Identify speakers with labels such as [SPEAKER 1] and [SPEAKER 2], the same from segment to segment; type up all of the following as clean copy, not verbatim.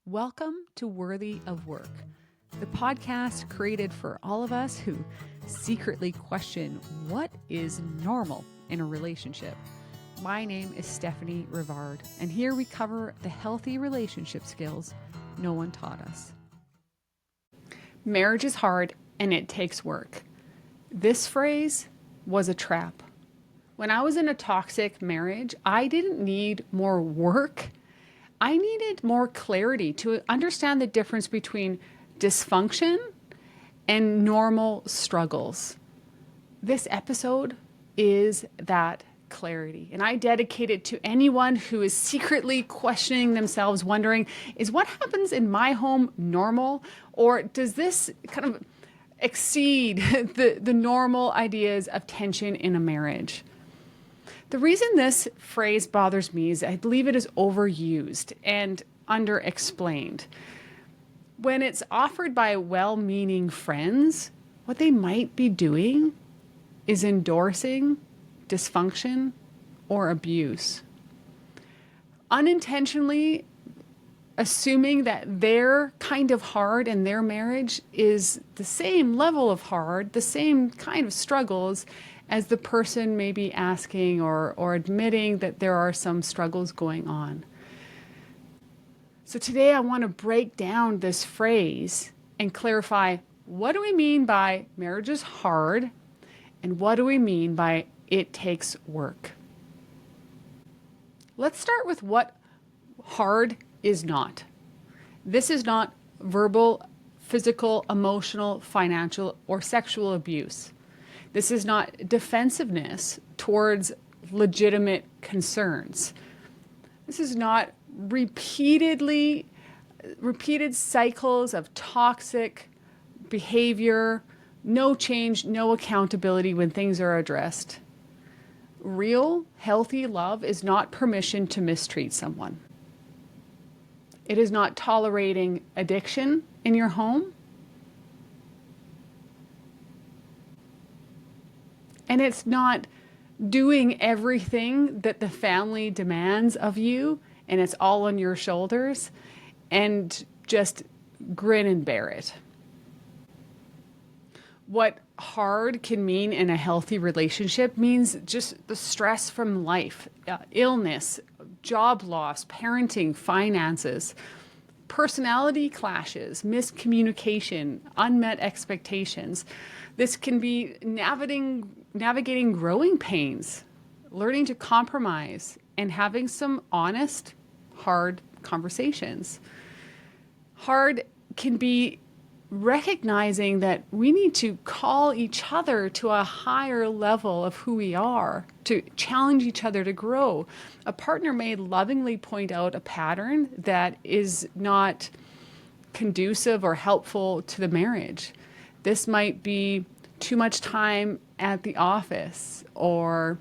[SPEAKER 1] Welcome to Worthy of Work, the podcast created for all of us who secretly question what is normal in a relationship. My name is Stephanie Rivard, and here we cover the healthy relationship skills no one taught us. Marriage is hard and it takes work. This phrase was a trap. When I was in a toxic marriage, I didn't need more work. I needed more clarity to understand the difference between dysfunction and normal struggles. This episode is that clarity, and I dedicate it to anyone who is secretly questioning themselves, wondering, is what happens in my home normal, or does this kind of exceed the normal ideas of tension in a marriage? The reason this phrase bothers me is I believe it is overused and underexplained. When it's offered by well-meaning friends, what they might be doing is endorsing dysfunction or abuse. Unintentionally assuming that their kind of hard in their marriage is the same level of hard, the same kind of struggles as the person may be asking or admitting that there are some struggles going on. So today I want to break down this phrase and clarify, what do we mean by marriage is hard, and what do we mean by it takes work? Let's start with what hard is not. This is not verbal, physical, emotional, financial, or sexual abuse. This is not defensiveness towards legitimate concerns. This is not repeated cycles of toxic behavior, no change, no accountability when things are addressed. Real, healthy love is not permission to mistreat someone. It is not tolerating addiction in your home. And it's not doing everything that the family demands of you and it's all on your shoulders and just grin and bear it. What hard can mean in a healthy relationship means just the stress from life, illness, job loss, parenting, finances, personality clashes, miscommunication, unmet expectations. This can be navigating growing pains, learning to compromise, and having some honest, hard conversations. Hard can be recognizing that we need to call each other to a higher level of who we are, to challenge each other to grow. A partner may lovingly point out a pattern that is not conducive or helpful to the marriage. This might be too much time at the office, or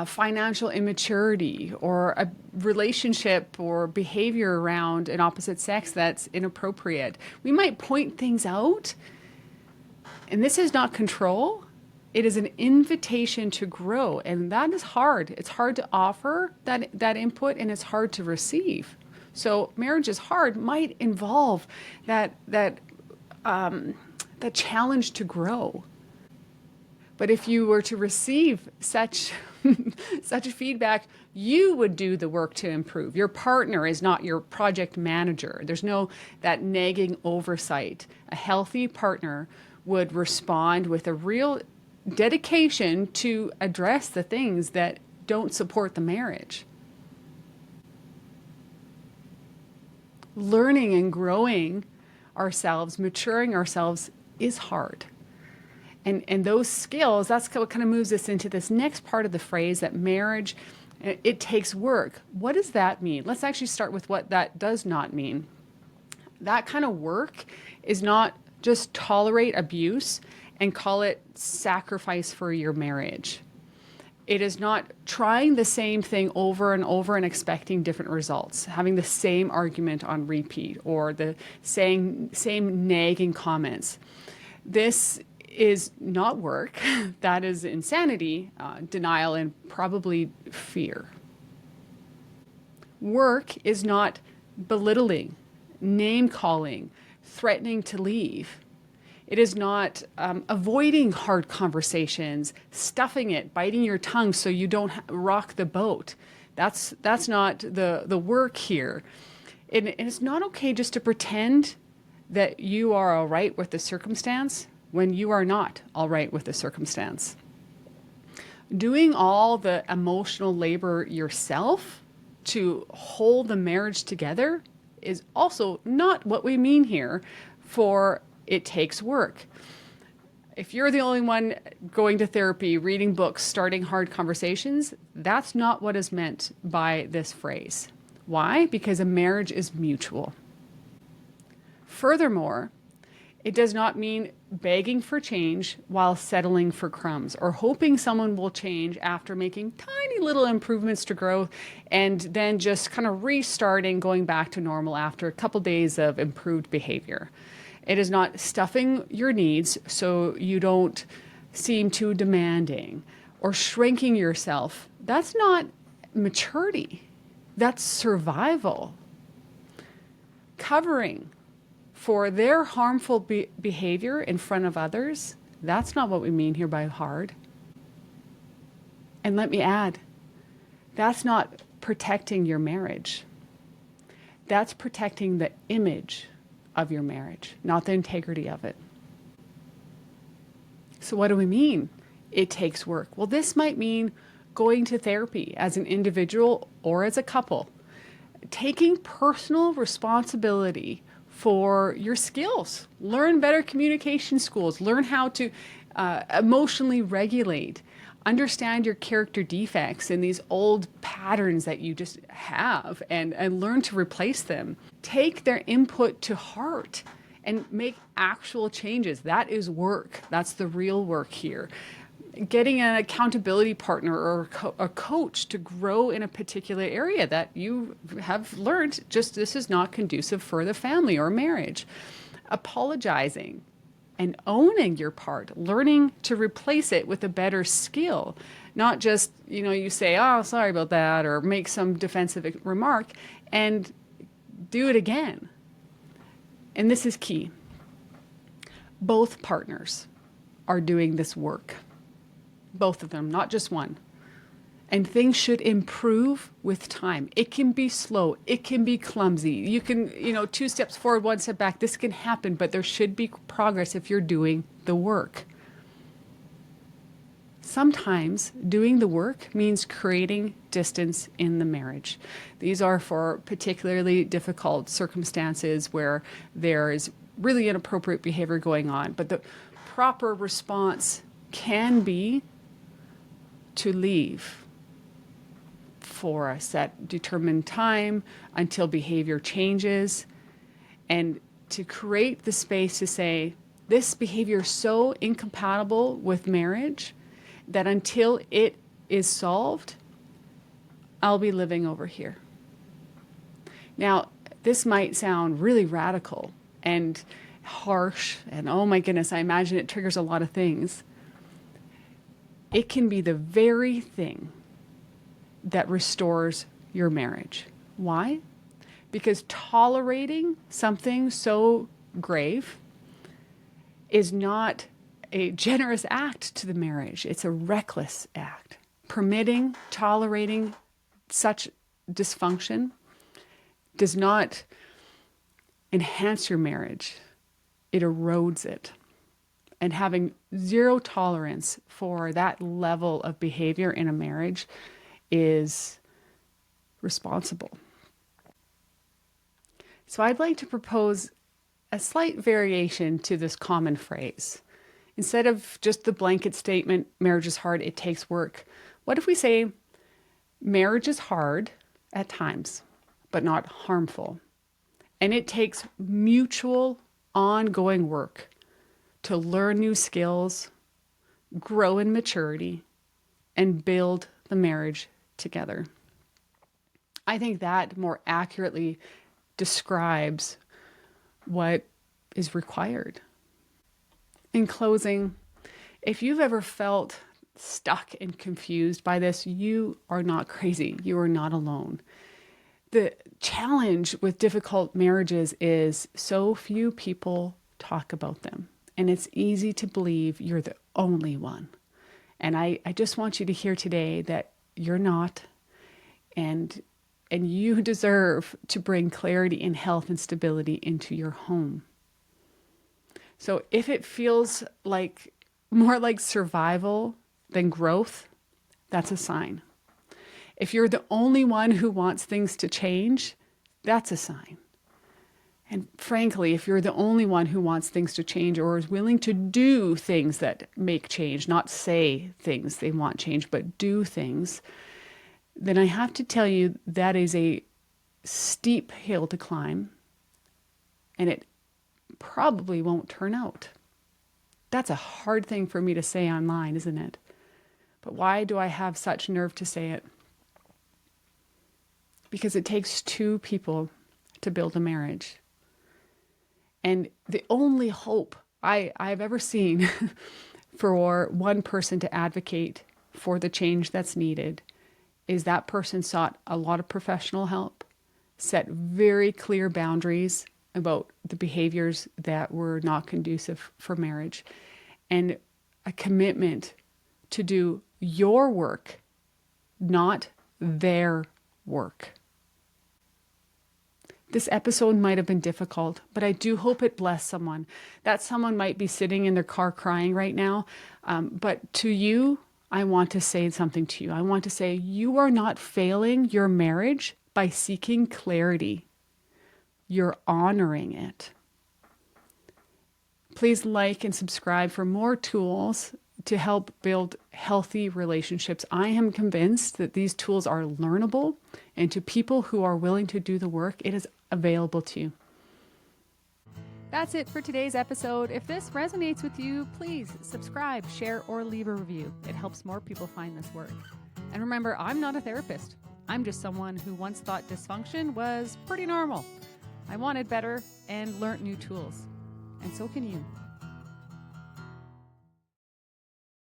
[SPEAKER 1] financial immaturity, or a relationship or behavior around an opposite sex that's inappropriate. We might point things out, and this is not control. It is an invitation to grow, and that is hard. It's hard to offer that input, and it's hard to receive. So marriage is hard might involve that challenge to grow. But if you were to receive such feedback, you would do the work to improve. Your partner is not your project manager. There's no that nagging oversight. A healthy partner would respond with a real dedication to address the things that don't support the marriage. Learning and growing ourselves, maturing ourselves is hard. And those skills, that's what kind of moves us into this next part of the phrase, that marriage, it takes work. What does that mean? Let's actually start with what that does not mean. That kind of work is not just tolerate abuse and call it sacrifice for your marriage. It is not trying the same thing over and over and expecting different results, having the same argument on repeat, or the same nagging comments. This is not work. That is insanity, denial, and probably fear. Work is not belittling, name calling, threatening to leave. It is not avoiding hard conversations, stuffing it, biting your tongue so you don't rock the boat. That's not the work here. And it's not okay just to pretend that you are all right with the circumstance when you are not all right with the circumstance. Doing all the emotional labor yourself to hold the marriage together is also not what we mean here for it takes work. If you're the only one going to therapy, reading books, starting hard conversations, that's not what is meant by this phrase. Why? Because a marriage is mutual. Furthermore, it does not mean begging for change while settling for crumbs or hoping someone will change after making tiny little improvements to growth and then just kind of restarting, going back to normal after a couple days of improved behavior. It is not stuffing your needs so you don't seem too demanding or shrinking yourself. That's not maturity. That's survival. Covering for their harmful behavior in front of others, that's not what we mean here by hard. And let me add, that's not protecting your marriage. That's protecting the image of your marriage, not the integrity of it. So what do we mean? It takes work. Well, this might mean going to therapy as an individual or as a couple, taking personal responsibility for your skills. Learn better communication skills. Learn how to emotionally regulate. Understand your character defects and these old patterns that you just have and learn to replace them. Take their input to heart and make actual changes. That is work. That's the real work here. Getting an accountability partner or a coach to grow in a particular area that you have learned just this is not conducive for the family or marriage. Apologizing and owning your part, learning to replace it with a better skill. Not just, you say, oh, sorry about that, or make some defensive remark and do it again. And this is key. Both partners are doing this work. Both of them, not just one. And things should improve with time. It can be slow. It can be clumsy. You can, 2 steps forward, 1 step back. This can happen, but there should be progress if you're doing the work. Sometimes doing the work means creating distance in the marriage. These are for particularly difficult circumstances where there is really inappropriate behavior going on. But the proper response can be to leave for a set determined time until behavior changes, and to create the space to say, this behavior is so incompatible with marriage that until it is solved, I'll be living over here. Now, this might sound really radical and harsh, and oh my goodness, I imagine it triggers a lot of things. It can be the very thing that restores your marriage. Why? Because tolerating something so grave is not a generous act to the marriage. It's a reckless act. Permitting, tolerating such dysfunction does not enhance your marriage. It erodes it. And having zero tolerance for that level of behavior in a marriage is responsible. So I'd like to propose a slight variation to this common phrase. Instead of just the blanket statement, marriage is hard, it takes work, what if we say, marriage is hard at times, but not harmful. And it takes mutual, ongoing work to learn new skills, grow in maturity, and build the marriage together. I think that more accurately describes what is required. In closing, if you've ever felt stuck and confused by this, you are not crazy. You are not alone. The challenge with difficult marriages is so few people talk about them. And it's easy to believe you're the only one. And I just want you to hear today that you're not. And you deserve to bring clarity and health and stability into your home. So if it feels like more like survival than growth, that's a sign. If you're the only one who wants things to change, that's a sign. And frankly, if you're the only one who wants things to change or is willing to do things that make change, not say things they want change, but do things, then I have to tell you that is a steep hill to climb, and it probably won't turn out. That's a hard thing for me to say online, isn't it? But why do I have such nerve to say it? Because it takes two people to build a marriage. And the only hope I've ever seen for one person to advocate for the change that's needed is that person sought a lot of professional help, set very clear boundaries about the behaviors that were not conducive for marriage, and a commitment to do your work, not their work. This episode might have been difficult, but I do hope it blessed someone. That someone might be sitting in their car crying right now. But to you, I want to say something to you. I want to say you are not failing your marriage by seeking clarity. You're honoring it. Please like and subscribe for more tools to help build healthy relationships. I am convinced that these tools are learnable, and to people who are willing to do the work, it is available to you. That's it for today's episode. If this resonates with you, please subscribe, share, or leave a review. It helps more people find this work. And remember, I'm not a therapist. I'm just someone who once thought dysfunction was pretty normal. I wanted better and learned new tools. And so can you.